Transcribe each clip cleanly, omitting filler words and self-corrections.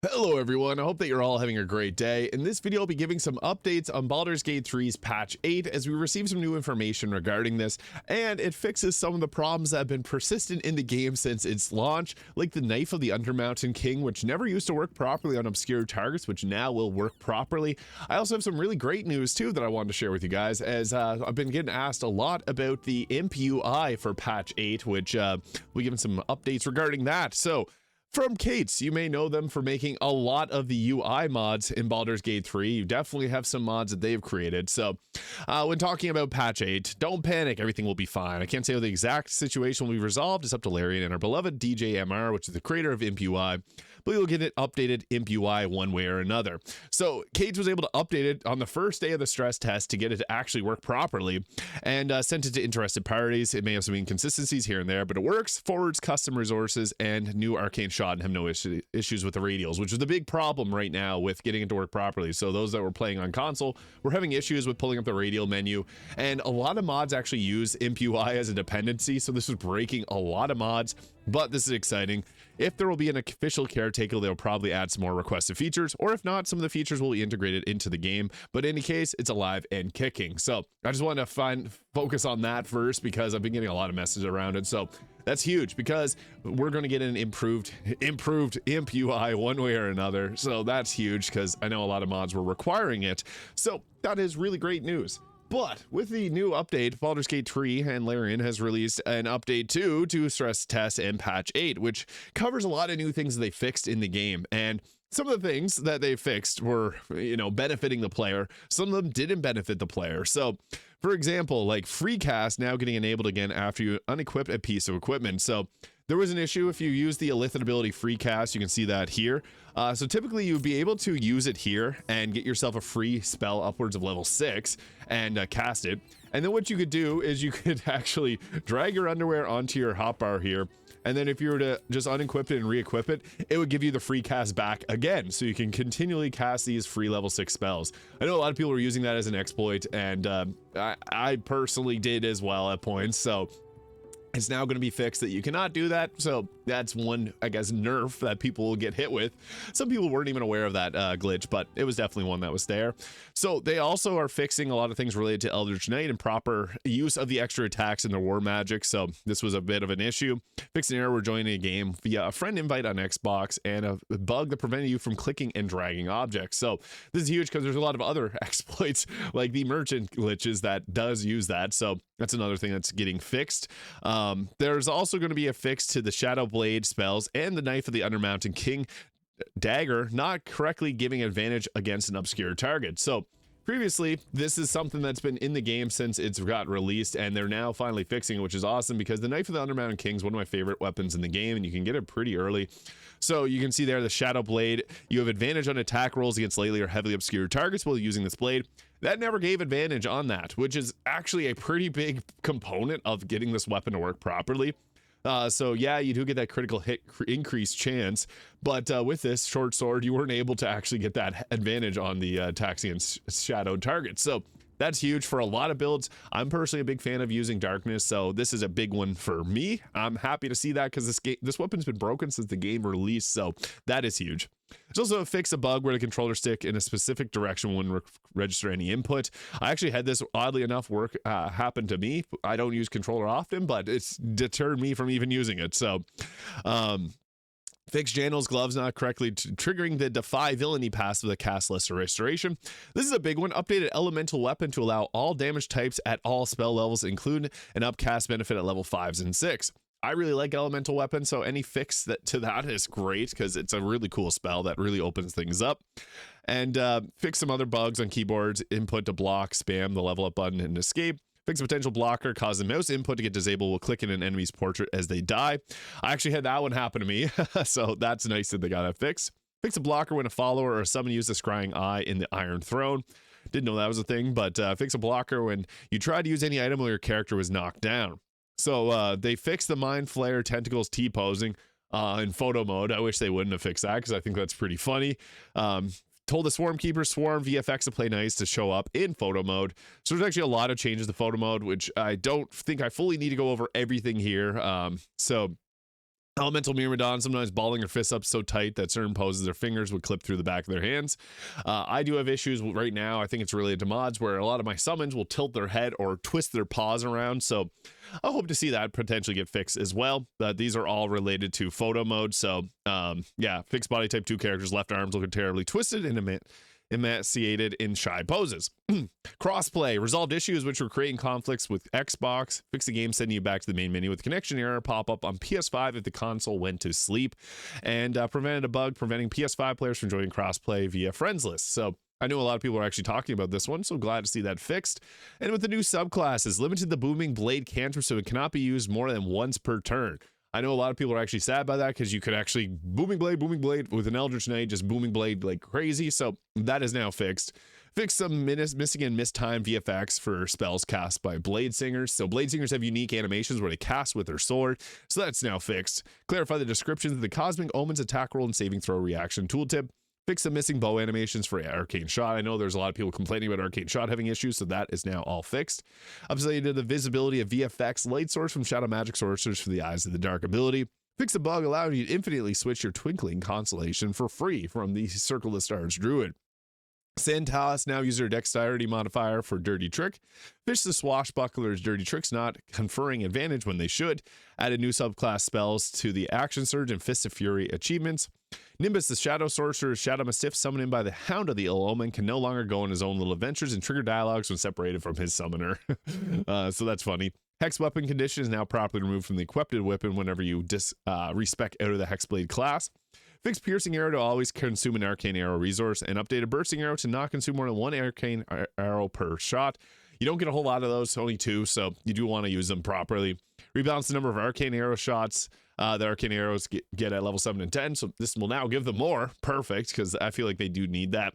Hello everyone, I hope that you're all having a great day. In this video, I'll be giving some updates on Baldur's Gate 3's patch 8 as we receive some new information regarding this, and it fixes some of the problems that have been persistent in the game since its launch, like the knife of the Undermountain King, which never used to work properly on obscure targets, which now will work properly. I also have some really great news too that I wanted to share with you guys, as I've been getting asked a lot about the ImpUI for patch 8, which we'll give some updates regarding that. So, from Kate's, you may know them for making a lot of the UI mods in Baldur's Gate 3. You definitely have some mods that they've created. So when talking about patch 8, don't panic, everything will be fine. I can't say how the exact situation will be resolved. It's up to Larian and our beloved DJ MR, which is the creator of ImpUI, but you'll get an updated ImpUI one way or another. So Cage was able to update it on the first day of the stress test to get it to actually work properly, and sent it to interested parties. It may have some inconsistencies here and there, but it works, forwards custom resources, and new arcane shot and have no issues with the radials, which is the big problem right now with getting it to work properly. So those that were playing on console were having issues with pulling up the radial menu, and a lot of mods actually use ImpUI as a dependency, so this is breaking a lot of mods. But this is exciting. If there will be an official caretaker, they'll probably add some more requested features, or if not, some of the features will be integrated into the game. But in any case, it's alive and kicking. So I just wanted to focus on that first because I've been getting a lot of messages around it. So that's huge because we're going to get an improved ImpUI one way or another. So that's huge because I know a lot of mods were requiring it. So that is really great news. But with the new update, Baldur's Gate 3 and Larian has released an update 2 to stress test and patch 8, which covers a lot of new things that they fixed in the game. And some of the things that they fixed were, benefiting the player. Some of them didn't benefit the player. So, for example, like free cast now getting enabled again after you unequip a piece of equipment. So there was an issue if you use the Illithid ability free cast. You can see that here. So typically you'd be able to use it here and get yourself a free spell upwards of level 6 and cast it. And then what you could do is you could actually drag your underwear onto your hotbar here. And then if you were to just unequip it and re-equip it, it would give you the free cast back again. So you can continually cast these free level 6 spells. I know a lot of people are using that as an exploit, and I personally did as well at points. So it's now going to be fixed that you cannot do that. So that's one, I guess, nerf that people will get hit with. Some people weren't even aware of that glitch, but it was definitely one that was there. So they also are fixing a lot of things related to Eldritch Knight and proper use of the extra attacks in their war magic. So this was a bit of an issue. Fixing an error when joining a game via a friend invite on Xbox, and a bug that prevented you from clicking and dragging objects. So this is huge because there's a lot of other exploits like the merchant glitches that does use that. So that's another thing that's getting fixed. There's also going to be a fix to the Shadow Blade spells and the Knife of the Undermountain King dagger not correctly giving advantage against an obscure target. So previously, this is something that's been in the game since it's got released, and they're now finally fixing it, which is awesome because the Knife of the Undermountain King is one of my favorite weapons in the game, and you can get it pretty early. So you can see there the Shadow Blade, you have advantage on attack rolls against lately or heavily obscure targets while using this blade. That never gave advantage on that, which is actually a pretty big component of getting this weapon to work properly. So yeah, you do get that critical hit increased chance, but with this short sword, you weren't able to actually get that advantage on the attacks against shadowed targets. So that's huge for a lot of builds. I'm personally a big fan of using darkness, so this is a big one for me. I'm happy to see that because this weapon's been broken since the game released, so that is huge. There's also a fix a bug where the controller stick in a specific direction wouldn't register any input. I actually had this, oddly enough, happen to me. I don't use controller often, but it's deterred me from even using it. So, fix Janel's gloves not correctly triggering the Defy Villainy passive of the Cast Lesser Restoration. This is a big one. Updated elemental weapon to allow all damage types at all spell levels, include an upcast benefit at level 5s and 6. I really like elemental weapon, so any fix to that is great because it's a really cool spell that really opens things up. And fix some other bugs on keyboards, input to block, spam the level up button, and escape. Fix a potential blocker, cause the mouse input to get disabled will click in an enemy's portrait as they die. I actually had that one happen to me, so that's nice that they got that fixed. Fix a blocker when a follower or someone used the scrying eye in the Iron Throne. Didn't know that was a thing, but fix a blocker when you tried to use any item while your character was knocked down. So they fixed the Mind Flayer Tentacles T-posing in photo mode. I wish they wouldn't have fixed that because I think that's pretty funny. Told the Swarm Keeper Swarm VFX to play nice to show up in photo mode. So there's actually a lot of changes to photo mode, which I don't think I fully need to go over everything here. So Elemental Myrmidon, sometimes balling their fists up so tight that certain poses their fingers would clip through the back of their hands. I do have issues right now. I think it's related to mods where a lot of my summons will tilt their head or twist their paws around. So I hope to see that potentially get fixed as well. These are all related to photo mode. So yeah, fixed body type 2 characters, left arms looking terribly twisted and emaciated in shy poses. Crossplay resolved issues which were creating conflicts with Xbox. Fix the game, sending you back to the main menu with connection error pop up on PS5 if the console went to sleep, and prevented a bug preventing PS5 players from joining crossplay via friends list. So I know a lot of people are actually talking about this one, so glad to see that fixed. And with the new subclasses, limited the booming blade cantrip so it cannot be used more than once per turn. I know a lot of people are actually sad by that because you could actually booming blade with an Eldritch Knight, just booming blade like crazy. So that is now fixed. Fix some missing and mistimed VFX for spells cast by Blade Singers. So Blade Singers have unique animations where they cast with their sword. So that's now fixed. Clarify the descriptions of the Cosmic Omens attack roll and saving throw reaction tooltip. Fix some missing bow animations for Arcane Shot. I know there's a lot of people complaining about Arcane Shot having issues, so that is now all fixed. Updated the visibility of VFX light source from Shadow Magic Sorcerers for the Eyes of the Dark ability. Fix a bug allowing you to infinitely switch your Twinkling constellation for free from the Circle of Stars Druid. Santalis now uses their dexterity modifier for Dirty Trick. Fish the Swashbuckler's Dirty Tricks not conferring advantage when they should. Added new subclass spells to the Action Surge and Fist of Fury achievements. Nimbus, the Shadow Sorcerer's Shadow Mastiff summoned in by the Hound of the Ill Omen, can no longer go on his own little adventures and trigger dialogues when separated from his summoner. So that's funny. Hex weapon condition is now properly removed from the equipped weapon whenever you respec out of the Hexblade class. Fixed Piercing Arrow to always consume an Arcane Arrow resource, and updated Bursting Arrow to not consume more than one Arcane Arrow per shot. You don't get a whole lot of those, only 2, so you do want to use them properly. Rebalance the number of Arcane Arrow shots the Arcane Arrows get at level 7 and 10, so this will now give them more. Perfect, because I feel like they do need that.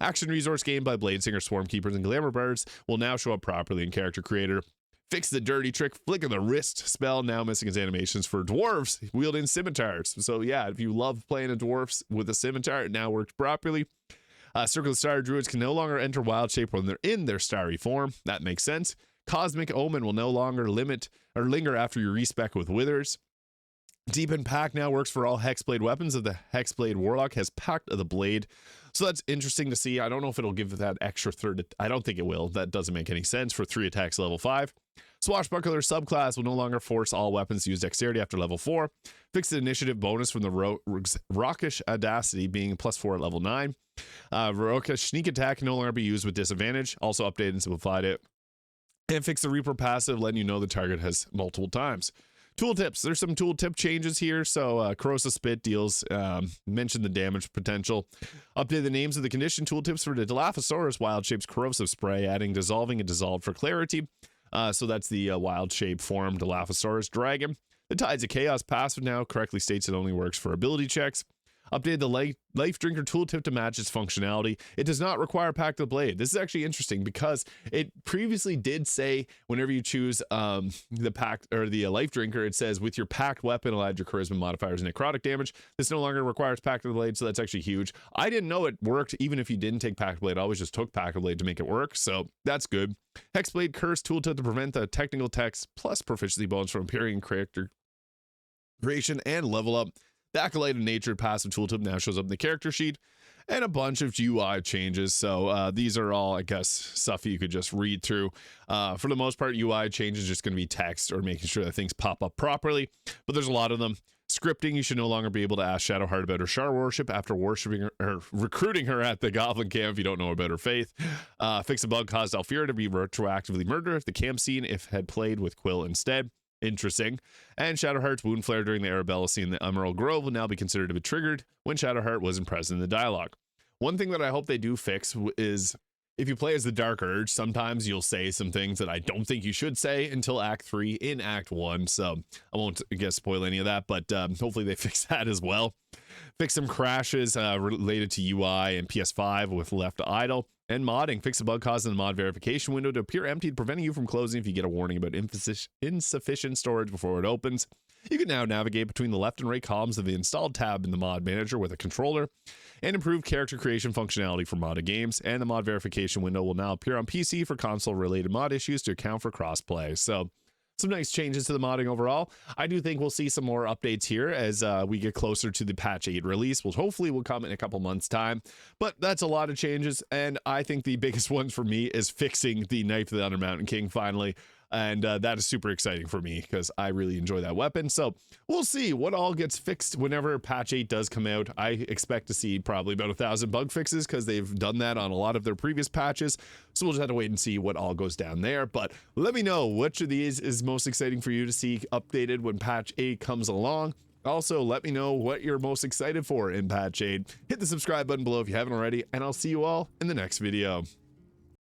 Action resource gained by Blade Singer, Swarm Keepers, and Glamour Birds will now show up properly in Character Creator. Fix the Dirty Trick Flick of the Wrist spell, now missing its animations for dwarves wielding scimitars. So yeah, if you love playing a dwarf with a scimitar, it now works properly. Circle of Star Druids can no longer enter wild shape when they're in their starry form. That makes sense. Cosmic Omen will no longer limit or linger after you respec with Withers. Deepen Pact now works for all Hexblade weapons of the Hexblade Warlock has Pact of the Blade. So that's interesting to see. I don't know if it'll give that extra third. I don't think it will. That doesn't make any sense for 3 attacks level 5. Swashbuckler subclass will no longer force all weapons to use dexterity after level 4. Fix the initiative bonus from the Rockish Audacity being +4 at level 9. Rockish Sneak Attack can no longer be used with disadvantage. Also updated and simplified it. And fix the Reaper passive, letting you know the target has multiple times. Tooltips, there's some tooltip changes here. So Corrosive Spit deals, mentioned the damage potential. Update the names of the condition tooltips for the Dilophosaurus Wild Shape's Corrosive Spray, adding Dissolving and Dissolved for clarity. So that's the wild shape form Dilophosaurus Dragon. The Tides of Chaos passive now correctly states it only works for ability checks. Updated the Life Drinker tooltip to match its functionality. It does not require Pact of the Blade. This is actually interesting because it previously did say whenever you choose the Pact or the Life Drinker, it says with your Pact weapon, add your Charisma modifiers and necrotic damage. This no longer requires Pact of the Blade, so that's actually huge. I didn't know it worked even if you didn't take Pact of the Blade. I always just took Pact of the Blade to make it work, so that's good. Hexblade Curse tooltip to prevent the technical text plus proficiency bonus from appearing in character creation and level up. The Acolyte of Nature passive tooltip now shows up in the character sheet, and a bunch of UI changes. So these are all, I guess, stuff you could just read through. For the most part, UI changes just going to be text or making sure that things pop up properly, but there's a lot of them. Scripting, you should no longer be able to ask Shadowheart about her Shar worship after worshiping her, or recruiting her at the Goblin Camp if you don't know about her faith. Fix a bug caused Alfira to be retroactively murdered at the camp scene if had played with Quill instead. Interesting. And Shadowheart's wound flare during the Arabella scene in the Emerald Grove will now be considered to be triggered when Shadowheart wasn't present in the dialogue. One thing that I hope they do fix is if you play as the Dark Urge, sometimes you'll say some things that I don't think you should say until Act 3 in Act 1. So I won't, I guess, spoil any of that, but hopefully they fix that as well. Fix some crashes related to UI and PS5 with left idle. And modding, fix a bug causing the mod verification window to appear empty, preventing you from closing if you get a warning about insufficient storage before it opens. You can now navigate between the left and right columns of the installed tab in the mod manager with a controller, and improve character creation functionality for modded games. And the mod verification window will now appear on PC for console related mod issues to account for crossplay. So some nice changes to the modding overall. I do think we'll see some more updates here as we get closer to the patch 8 release, which hopefully will come in a couple months time. But that's a lot of changes, and I think the biggest ones for me is fixing the Knife of the Undermountain King finally. And that is super exciting for me because I really enjoy that weapon. So we'll see what all gets fixed whenever patch 8 does come out. I expect to see probably about 1,000 bug fixes because they've done that on a lot of their previous patches. So we'll just have to wait and see what all goes down there. But let me know which of these is most exciting for you to see updated when patch 8 comes along. Also, let me know what you're most excited for in patch 8. Hit the subscribe button below if you haven't already, and I'll see you all in the next video.